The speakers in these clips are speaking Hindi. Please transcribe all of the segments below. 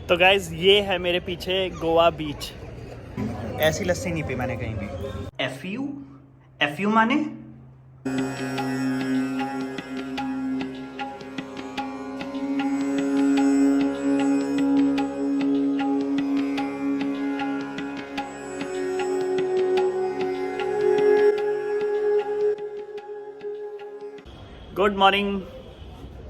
तो गाइज ये है मेरे पीछे गोवा बीच। ऐसी लस्सी नहीं पी मैंने कहीं भी। एफ यू माने गुड मॉर्निंग।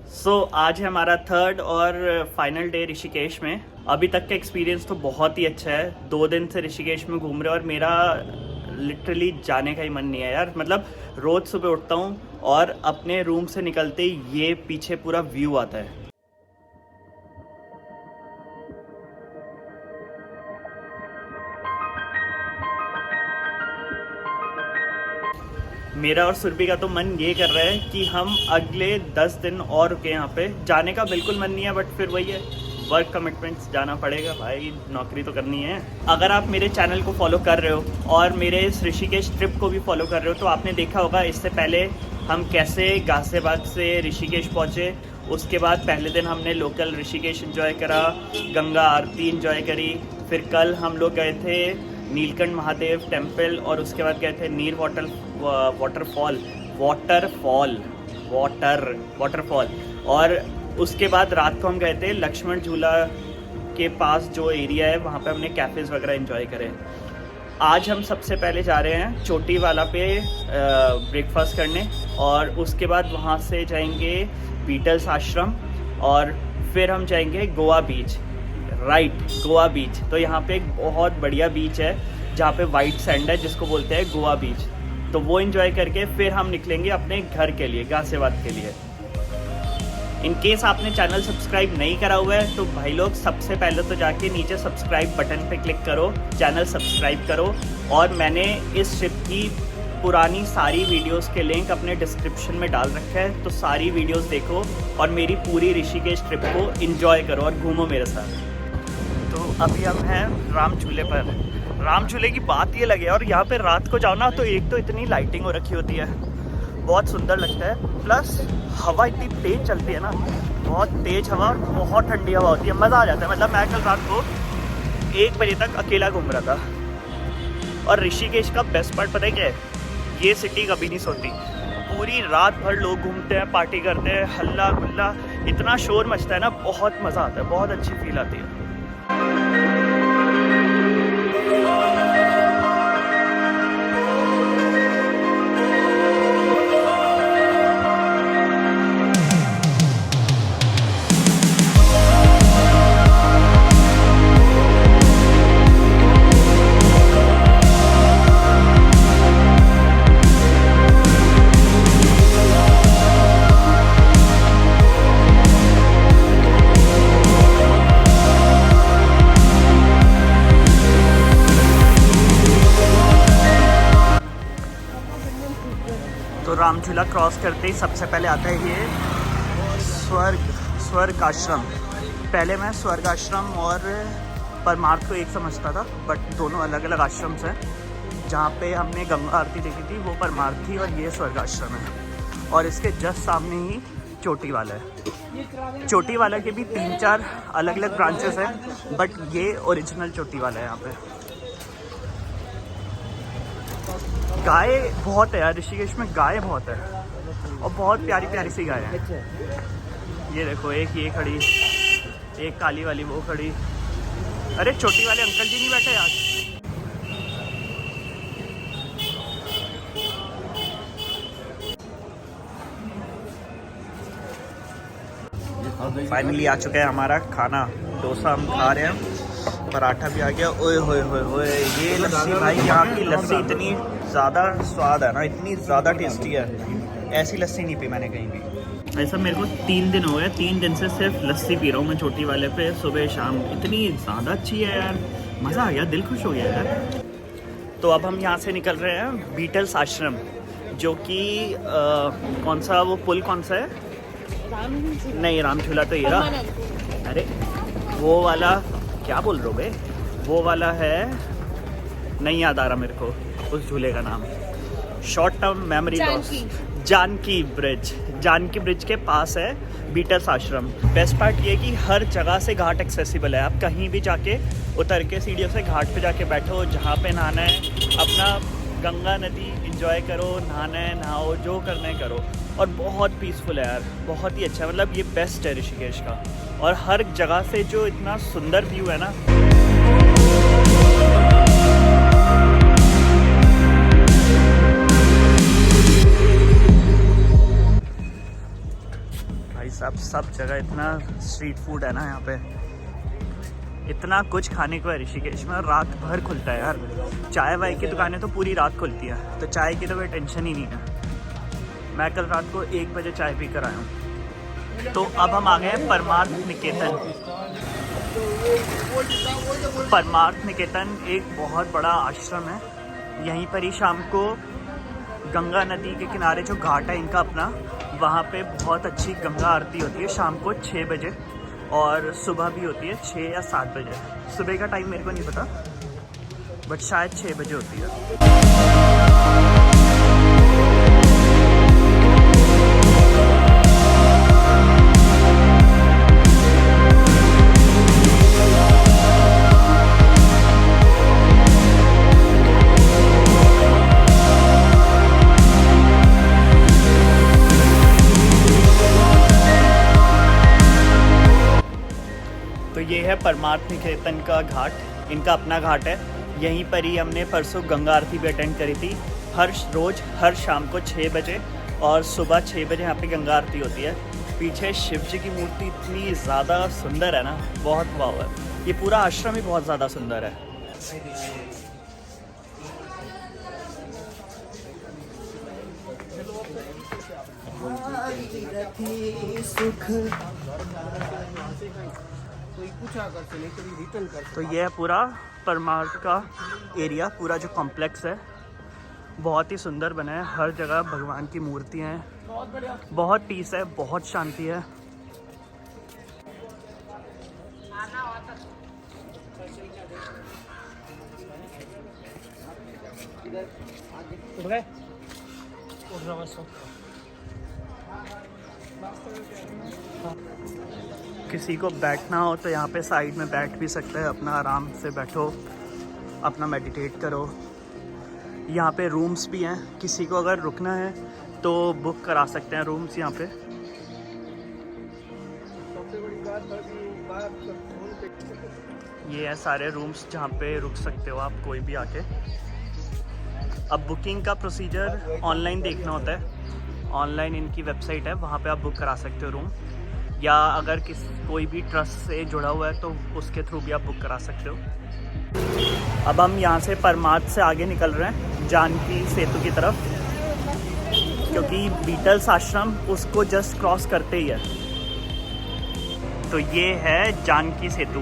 सो आज है हमारा थर्ड और फाइनल डे ऋषिकेश में। अभी तक का एक्सपीरियंस तो बहुत ही अच्छा है। 2 दिन से ऋषिकेश में घूम रहे और मेरा लिटरली जाने का ही मन नहीं है यार। मतलब रोज़ सुबह उठता हूँ और अपने रूम से निकलते ही ये पीछे पूरा व्यू आता है। मेरा और सुरभि का तो मन ये कर रहा है कि हम अगले 10 दिन और रुके यहाँ पे। जाने का बिल्कुल मन नहीं है, बट फिर वही है, वर्क कमिटमेंट्स, जाना पड़ेगा भाई, नौकरी तो करनी है। अगर आप मेरे चैनल को फॉलो कर रहे हो और मेरे इस ऋषिकेश ट्रिप को भी फॉलो कर रहे हो तो आपने देखा होगा इससे पहले हम कैसे गाजियाबाद से ऋषिकेश पहुँचे। उसके बाद पहले दिन हमने लोकल ऋषिकेश एंजॉय करा, गंगा आरती एंजॉय करी। फिर कल हम लोग गए थे नीलकंठ महादेव टेम्पल और उसके बाद गए थे नीर वाटरफॉल और उसके बाद रात को हम गए थे लक्ष्मण झूला के पास जो एरिया है वहाँ पे हमने कैफ़ेज़ वगैरह एंजॉय करे। आज हम सबसे पहले जा रहे हैं चोटी वाला पे ब्रेकफास्ट करने और उसके बाद वहाँ से जाएंगे बीटल्स आश्रम और फिर हम जाएंगे गोवा बीच। गोवा बीच। तो यहाँ पे एक बहुत बढ़िया बीच है जहाँ पे वाइट सैंड है जिसको बोलते हैं गोवा बीच। तो वो एंजॉय करके फिर हम निकलेंगे अपने घर के लिए, गाजियाबाद के लिए। इन केस आपने चैनल सब्सक्राइब नहीं करा हुआ है तो भाई लोग सबसे पहले तो जाके नीचे सब्सक्राइब बटन पे क्लिक करो, चैनल सब्सक्राइब करो। और मैंने इस ट्रिप की पुरानी सारी वीडियोस के लिंक अपने डिस्क्रिप्शन में डाल रखा है, तो सारी वीडियोस देखो और मेरी पूरी ऋषिकेश ट्रिप को एंजॉय करो और घूमो मेरे साथ। तो अभी हम हैं राम झूले पर। राम झूले की बात ये लगे और यहाँ पे रात को जाओ ना तो एक तो इतनी लाइटिंग हो रखी होती है, बहुत सुंदर लगता है। प्लस हवा इतनी तेज़ चलती है ना, बहुत तेज़ हवा और बहुत ठंडी हवा होती है, मज़ा आ जाता है। मतलब मैं कल रात को 1 बजे तक अकेला घूम रहा था। और ऋषिकेश का बेस्ट पार्ट पता है क्या है? ये सिटी कभी नहीं सोती, पूरी रात भर लोग घूमते हैं, पार्टी करते हैं, हल्ला गुल्ला, इतना शोर मचता है ना, बहुत मज़ा आता है, बहुत अच्छी फील आती है। राम झूला क्रॉस करते ही सबसे पहले आता है ये स्वर्ग आश्रम। पहले मैं स्वर्ग आश्रम और परमार्थ को एक समझता था, बट दोनों अलग अलग आश्रम्स हैं। जहाँ पे हमने गंगा आरती देखी थी वो परमार्थ थी और ये स्वर्ग आश्रम है। और इसके जस्ट सामने ही चोटी वाला है। चोटी वाला के भी 3-4 अलग अलग ब्रांचेस हैं, बट ये ओरिजिनल चोटी वाला है। यहाँ पे गाय बहुत है यार, ऋषिकेश में गाय बहुत है और बहुत प्यारी प्यारी सी गाय हैं। ये देखो, एक ये खड़ी, एक काली वाली वो खड़ी। अरे छोटी वाले अंकल जी नहीं बैठे यार। फाइनली आ चुका है हमारा खाना, डोसा हम खा रहे हैं, पराठा भी आ गया। ओए होए होए होए, ये लस्सी भाई, यहाँ की लस्सी इतनी ज़्यादा स्वाद है ना, इतनी ज़्यादा टेस्टी है। ऐसी लस्सी नहीं पी मैंने कहीं भी। ऐसा मेरे को 3 दिन हो गए, 3 दिन से सिर्फ लस्सी पी रहा हूँ मैं चोटी वाले पे, सुबह शाम। इतनी ज़्यादा अच्छी है यार, मज़ा आ गया, दिल खुश हो गया यार। तो अब हम यहाँ से निकल रहे हैं बीटल्स आश्रम, जो कि कौन सा वो पुल कौन सा है? नहीं, राम झूला तो ये रहा। अरे वो वाला क्या बोल रहे हो बे? वो वाला है, नहीं याद आ रहा मेरे को उस झूले का नाम। Short term memory loss. Janki bridge, Janki bridge के पास है बीटल्स आश्रम। बेस्ट पार्ट ये कि हर जगह से घाट एक्सेसिबल है। आप कहीं भी जाके उतर के सीढ़ियों से घाट पे जाके बैठो, जहाँ पे नहाना है अपना गंगा नदी एंजॉय करो, नहाना है नहाओ, जो करना है करो। और बहुत पीसफुल है यार, बहुत ही अच्छा है। मतलब ये बेस्ट है ऋषिकेश का। और हर जगह से जो इतना सुंदर व्यू है ना, भाई साहब सब जगह इतना स्ट्रीट फूड है ना यहाँ पे, इतना कुछ खाने को है ऋषिकेश में। और रात भर खुलता है यार। चाय वाय की दुकानें तो पूरी रात खुलती है, तो चाय की तो कोई टेंशन ही नहीं है। मैं कल रात को 1 बजे चाय पी कर आया हूँ। तो अब हम आ गए हैं परमार्थ निकेतन। परमार्थ निकेतन एक बहुत बड़ा आश्रम है। यहीं पर ही शाम को गंगा नदी के किनारे जो घाट है इनका अपना, वहाँ पे बहुत अच्छी गंगा आरती होती है शाम को 6 बजे। और सुबह भी होती है 6 या 7 बजे। सुबह का टाइम मेरे को नहीं पता, बट शायद 6 बजे होती है। तो ये है परमार्थ निकेतन का घाट, इनका अपना घाट है। यहीं पर ही हमने परसों गंगा आरती भी अटेंड करी थी। हर रोज़ हर शाम को 6 बजे और सुबह 6 बजे यहाँ पे गंगा आरती होती है। पीछे शिव जी की मूर्ति इतनी ज़्यादा सुंदर है ना, बहुत वाव है। ये पूरा आश्रम ही बहुत ज़्यादा सुंदर है। तो ये है पूरा परमार्थ का एरिया, पूरा जो कॉम्प्लेक्स है बहुत ही सुंदर बना है। हर जगह भगवान की मूर्तियाँ हैं, बहुत पीस है, बहुत शांति है। किसी को बैठना हो तो यहाँ पे साइड में बैठ भी सकते हैं, अपना आराम से बैठो, अपना मेडिटेट करो। यहाँ पे रूम्स भी हैं, किसी को अगर रुकना है तो बुक करा सकते हैं रूम्स यहाँ पे। ये है सारे रूम्स जहाँ पे रुक सकते हो आप कोई भी आके। अब बुकिंग का प्रोसीजर ऑनलाइन देखना होता है। ऑनलाइन इनकी वेबसाइट है, वहाँ पे आप बुक करा सकते हो रूम, या अगर कोई भी ट्रस्ट से जुड़ा हुआ है तो उसके थ्रू भी आप बुक करा सकते हो। अब हम यहाँ से परमार्थ से आगे निकल रहे हैं जानकी सेतु की तरफ, क्योंकि बीटल्स आश्रम उसको जस्ट क्रॉस करते ही है। तो ये है जानकी सेतु।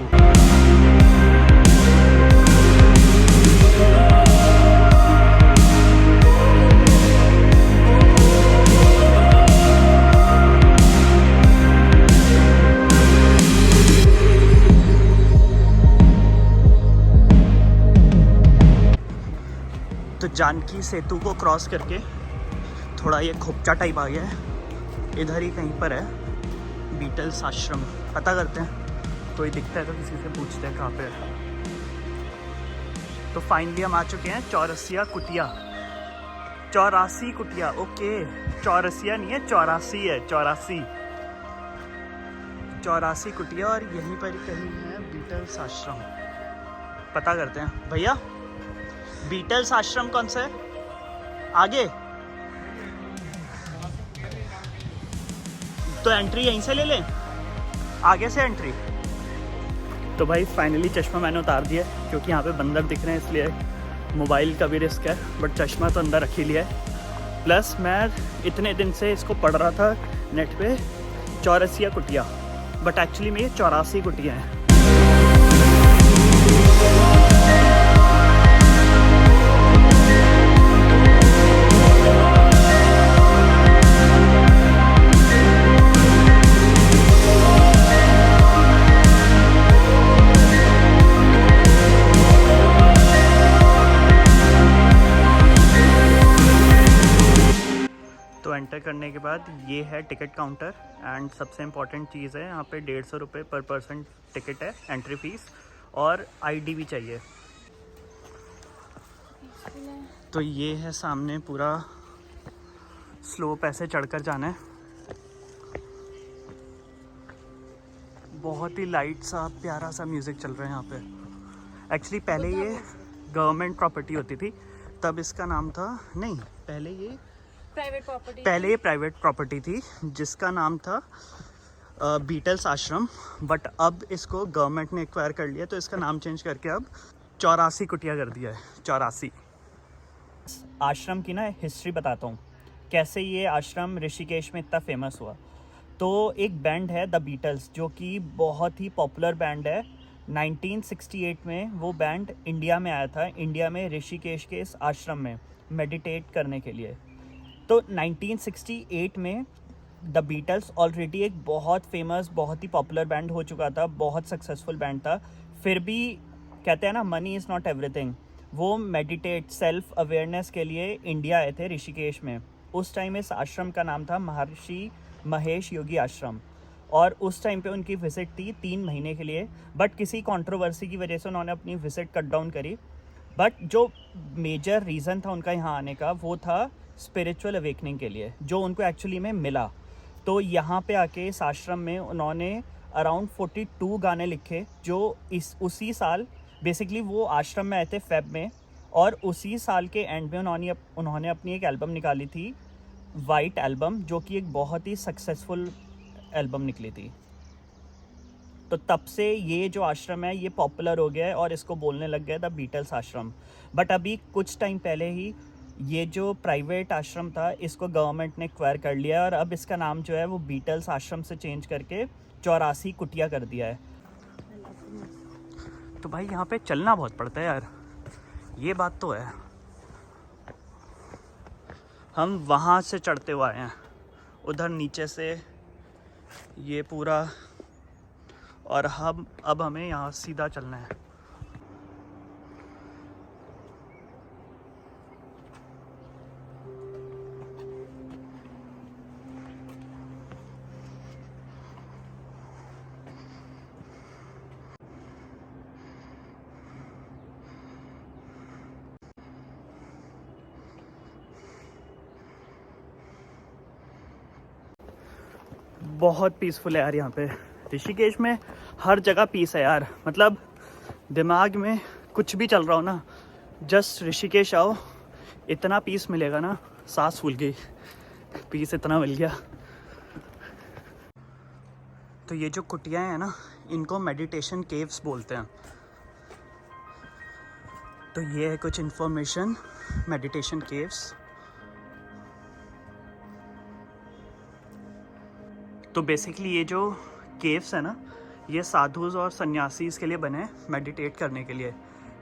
तो जानकी सेतु को क्रॉस करके थोड़ा ये खोपचा टाइप आ गया है, इधर ही कहीं पर है बीटल्स आश्रम। पता करते हैं, कोई दिखता है तो किसी से पूछते हैं कहाँ पे है। तो फाइनली हम आ चुके हैं चौरसिया कुटिया। 84 कुटिया, ओके, चौरसिया नहीं है 84 है, 84 कुटिया। और यहीं पर ही कहीं है बीटल्स आश्रम। पता करते हैं। भैया बीटल्स आश्रम कौन सा है? आगे तो एंट्री यहीं से ले लें, आगे से एंट्री। तो भाई फाइनली चश्मा मैंने उतार दिया, क्योंकि यहाँ पे बंदर दिख रहे हैं इसलिए। मोबाइल का भी रिस्क है, बट चश्मा तो अंदर रख ही लिया है। प्लस मैं इतने दिन से इसको पढ़ रहा था नेट पे, चौरसिया कुटिया, बट एक्चुअली में ये 84 कुटिया हैं। एंटर करने के बाद ये है टिकट काउंटर एंड सबसे इम्पॉर्टेंट चीज़ है यहाँ पे 150 रुपये पर पर्सन टिकट है, एंट्री फीस, और आईडी भी चाहिए। तो ये है सामने पूरा स्लोप, ऐसे चढ़कर जाना है। बहुत ही लाइट सा प्यारा सा म्यूज़िक चल रहा है यहाँ पे। एक्चुअली पहले ये गवर्नमेंट प्रॉपर्टी होती थी, तब इसका नाम था, नहीं पहले ये प्राइवेट प्रॉपर्टी थी जिसका नाम था बीटल्स आश्रम, बट अब इसको गवर्नमेंट ने एक्वायर कर लिया तो इसका नाम चेंज करके अब 84 कुटिया कर दिया है। 84 आश्रम की ना हिस्ट्री बताता हूँ, कैसे ये आश्रम ऋषिकेश में इतना फेमस हुआ। तो एक बैंड है द बीटल्स, जो कि बहुत ही पॉपुलर बैंड है। 1968 में वो बैंड इंडिया में आया था, इंडिया में ऋषिकेश के इस आश्रम में मेडिटेट करने के लिए। तो 1968 में द बीटल्स ऑलरेडी एक बहुत फेमस, बहुत ही पॉपुलर बैंड हो चुका था, बहुत सक्सेसफुल बैंड था। फिर भी कहते हैं ना, मनी इज़ नॉट एवरीथिंग। वो मेडिटेट, सेल्फ अवेयरनेस के लिए इंडिया आए थे ऋषिकेश में। उस टाइम इस आश्रम का नाम था महर्षि महेश योगी आश्रम, और उस टाइम पे उनकी विज़िट थी 3 महीने के लिए, बट किसी कंट्रोवर्सी की वजह से उन्होंने अपनी विज़िट कट डाउन करी। बट जो मेजर रीज़न था उनका यहाँ आने का, वो था स्पिरिचुअल अवेकनिंग के लिए, जो उनको एक्चुअली में मिला। तो यहाँ पे आके इस आश्रम में उन्होंने अराउंड 42 गाने लिखे, जो उसी साल बेसिकली वो आश्रम में आए थे फेब में, और उसी साल के एंड में उन्होंने अपनी एक एल्बम निकाली थी, वाइट एल्बम, जो कि एक बहुत ही सक्सेसफुल एल्बम निकली थी। तो तब से ये जो आश्रम है ये पॉपुलर हो गया है और इसको बोलने लग गया द बीटल्स आश्रम। बट अभी कुछ टाइम पहले ही ये जो प्राइवेट आश्रम था इसको गवर्नमेंट ने एक्वायर कर लिया है, और अब इसका नाम जो है वो बीटल्स आश्रम से चेंज करके 84 कुटिया कर दिया है। तो भाई यहाँ पे चलना बहुत पड़ता है यार, ये बात तो है। हम वहाँ से चढ़ते हुए आए हैं, उधर नीचे से ये पूरा, और अब हमें यहाँ सीधा चलना है। बहुत पीसफुल है यार यहाँ पे ऋषिकेश में, हर जगह पीस है यार। मतलब दिमाग में कुछ भी चल रहा हो ना, जस्ट ऋषिकेश आओ, इतना पीस मिलेगा ना, सांस फूल गई, पीस इतना मिल गया। तो ये जो कुटियाँ हैं ना, इनको मेडिटेशन केव्स बोलते हैं। तो ये है कुछ इन्फॉर्मेशन, मेडिटेशन केव्स। तो बेसिकली ये जो केव्स है ना, ये साधुज़ और सन्यासीज़ के लिए बने हैं, मेडिटेट करने के लिए।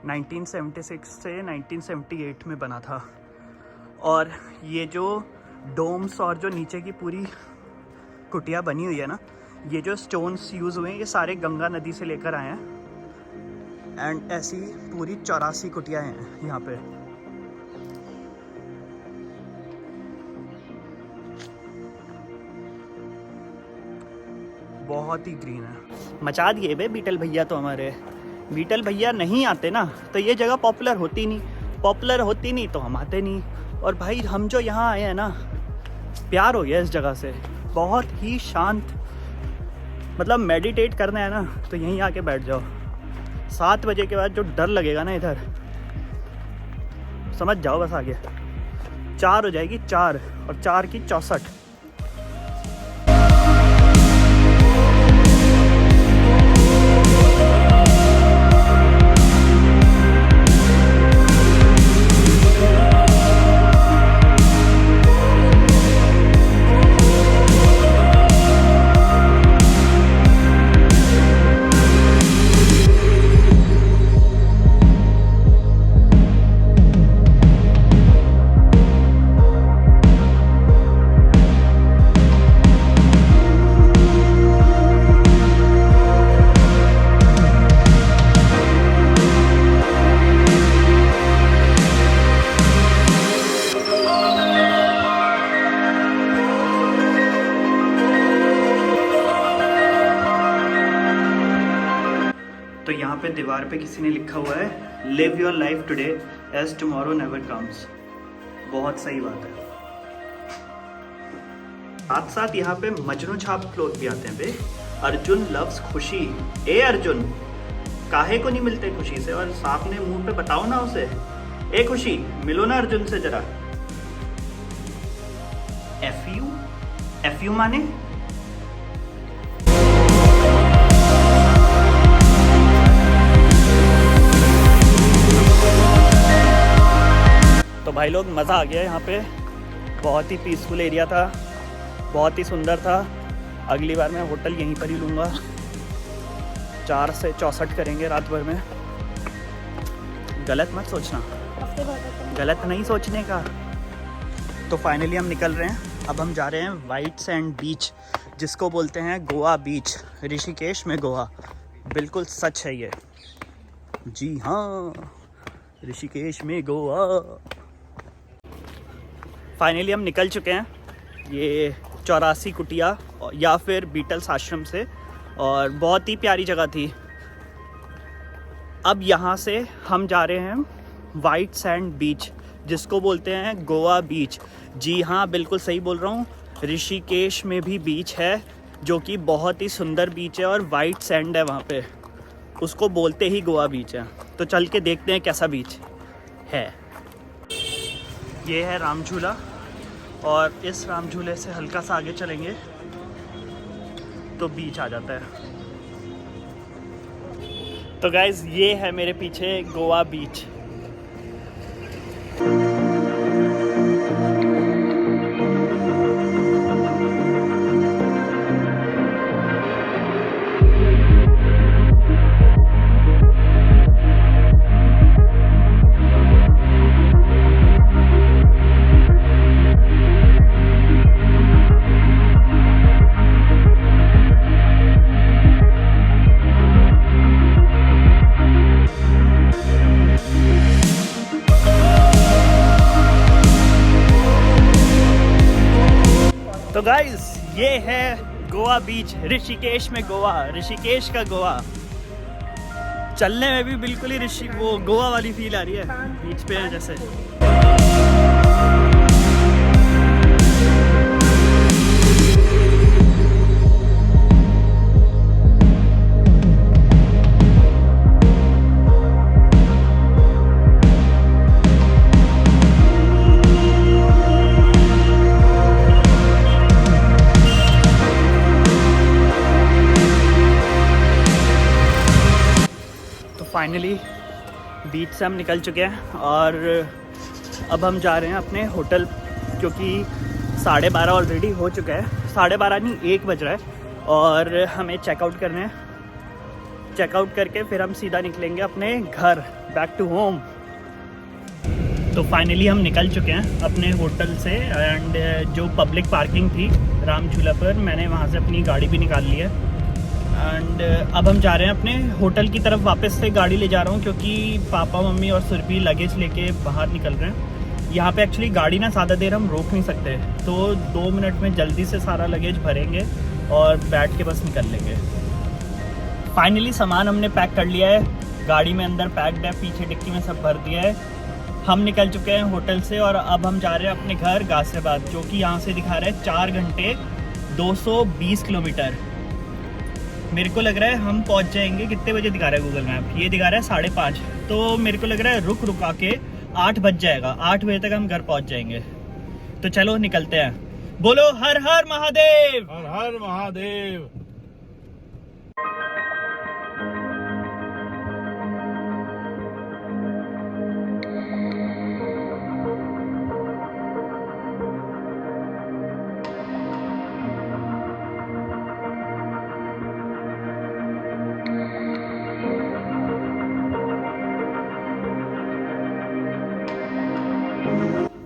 1976 से 1978 में बना था। और ये जो डोम्स और जो नीचे की पूरी कुटिया बनी हुई है ना, ये जो स्टोन्स यूज़ हुए हैं ये सारे गंगा नदी से लेकर आए हैं। एंड ऐसी पूरी 84 कुटियाँ हैं यहाँ पे। बहुत ही ग्रीन है। मचा दिए बे बीटल भैया तो हमारे। बीटल भैया नहीं आते ना तो ये जगह पॉपुलर होती नहीं, तो हम आते नहीं। और भाई हम जो यहाँ आए हैं ना, प्यार हो गया इस जगह से। बहुत ही शांत, मतलब मेडिटेट करना है ना तो यहीं आके बैठ जाओ। 7 बजे के बाद जो डर लगेगा ना इधर, समझ जाओ बस आगे। 4 हो जाएगी 4, और 4 की 64। यहाँ पे दीवार पे किसी ने लिखा हुआ है live your life today as tomorrow never comes. बहुत सही बात है। साथ साथ यहाँ पे मजनू छाप क्लोथ भी आते हैं बे। अर्जुन लव्स खुशी। ए अर्जुन, काहे को नहीं मिलते खुशी से? और सामने मुंह पे बताओ ना उसे, ए खुशी मिलो ना अर्जुन से जरा। एफ यू माने? तो भाई लोग मज़ा आ गया यहाँ पे। बहुत ही पीसफुल एरिया था, बहुत ही सुंदर था। अगली बार मैं होटल यहीं पर ही लूँगा। 4 से 64 करेंगे रात भर में। गलत मत सोचना, गलत नहीं सोचने का। तो फाइनली हम निकल रहे हैं। अब हम जा रहे हैं वाइट सैंड बीच, जिसको बोलते हैं गोवा बीच, ऋषिकेश में गोवा। बिल्कुल सच है ये, जी हाँ, ऋषिकेश में गोवा। फाइनली हम निकल चुके हैं ये 84 कुटिया या फिर बीटल्स आश्रम से, और बहुत ही प्यारी जगह थी। अब यहाँ से हम जा रहे हैं वाइट सैंड बीच, जिसको बोलते हैं गोवा बीच। जी हाँ, बिल्कुल सही बोल रहा हूँ। ऋषिकेश में भी बीच है, जो कि बहुत ही सुंदर बीच है और वाइट सैंड है वहाँ पे। उसको बोलते ही गोवा बीच है। तो चल के देखते हैं कैसा बीच है। ये है राम झूला, और इस राम झूले से हल्का सा आगे चलेंगे तो बीच आ जाता है। तो गाइज ये है मेरे पीछे गोवा बीच। तो गाइस ये है गोवा बीच, ऋषिकेश में गोवा, ऋषिकेश का गोवा। चलने में भी बिल्कुल ही वो गोवा वाली फील आ रही है, बीच पे है जैसे। फाइनली बीच से हम निकल चुके हैं और अब हम जा रहे हैं अपने होटल, क्योंकि 12:30 ऑलरेडी हो चुका है। 12:30 नहीं, 1 बज रहा है और हमें चेकआउट करना है। चेकआउट करके फिर हम सीधा निकलेंगे अपने घर, बैक टू होम। तो फाइनली हम निकल चुके हैं अपने होटल से, एंड जो पब्लिक पार्किंग थी राम झूला पर, मैंने वहाँ से अपनी गाड़ी भी निकाल ली है। एंड अब हम जा रहे हैं अपने होटल की तरफ। वापस से गाड़ी ले जा रहा हूँ क्योंकि पापा मम्मी और सुरभि लगेज लेके बाहर निकल रहे हैं। यहाँ पे एक्चुअली गाड़ी ना ज़्यादा देर हम रोक नहीं सकते, तो 2 मिनट में जल्दी से सारा लगेज भरेंगे और बैठ के बस निकल लेंगे। फाइनली सामान हमने पैक कर लिया है, गाड़ी में अंदर पैक्ड है, पीछे डिक्की में सब भर दिया है। हम निकल चुके हैं होटल से और अब हम जा रहे हैं अपने घर गाजियाबाद, जो कि यहाँ से दिखा रहा है 4 घंटे 220 किलोमीटर। मेरे को लग रहा है हम पहुंच जाएंगे, कितने बजे दिखा रहा है गूगल मैप, ये दिखा रहा है 5:30, तो मेरे को लग रहा है रुक के 8 बज जाएगा। 8 बजे तक हम घर पहुंच जाएंगे। तो चलो निकलते हैं। बोलो हर हर महादेव, हर हर महादेव।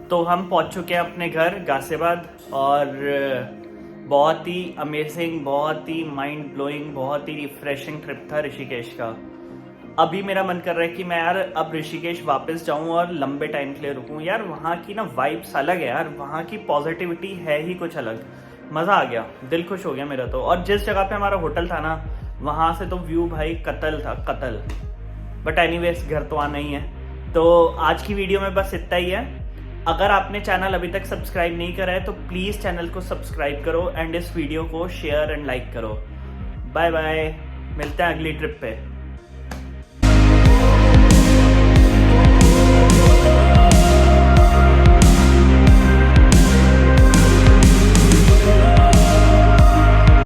तो हम पहुंच चुके हैं अपने घर गाजियाबाद, और बहुत ही अमेजिंग, बहुत ही माइंड ब्लोइंग, बहुत ही रिफ्रेशिंग ट्रिप था ऋषिकेश का। अभी मेरा मन कर रहा है कि मैं यार अब ऋषिकेश वापस जाऊं और लंबे टाइम के लिए रुकूं। यार वहाँ की ना वाइब्स अलग है यार, वहाँ की पॉजिटिविटी है ही कुछ अलग। मज़ा आ गया, दिल खुश हो गया मेरा तो। और जिस जगह पे हमारा होटल था ना, वहाँ से तो व्यू भाई कत्ल था, कत्ल। बट एनीवेज घर तो आना ही है। तो आज की वीडियो में बस इतना ही है। अगर आपने चैनल अभी तक सब्सक्राइब नहीं करा है तो प्लीज़ चैनल को सब्सक्राइब करो एंड इस वीडियो को शेयर एंड लाइक करो। बाय बाय, मिलते हैं अगली ट्रिप पे।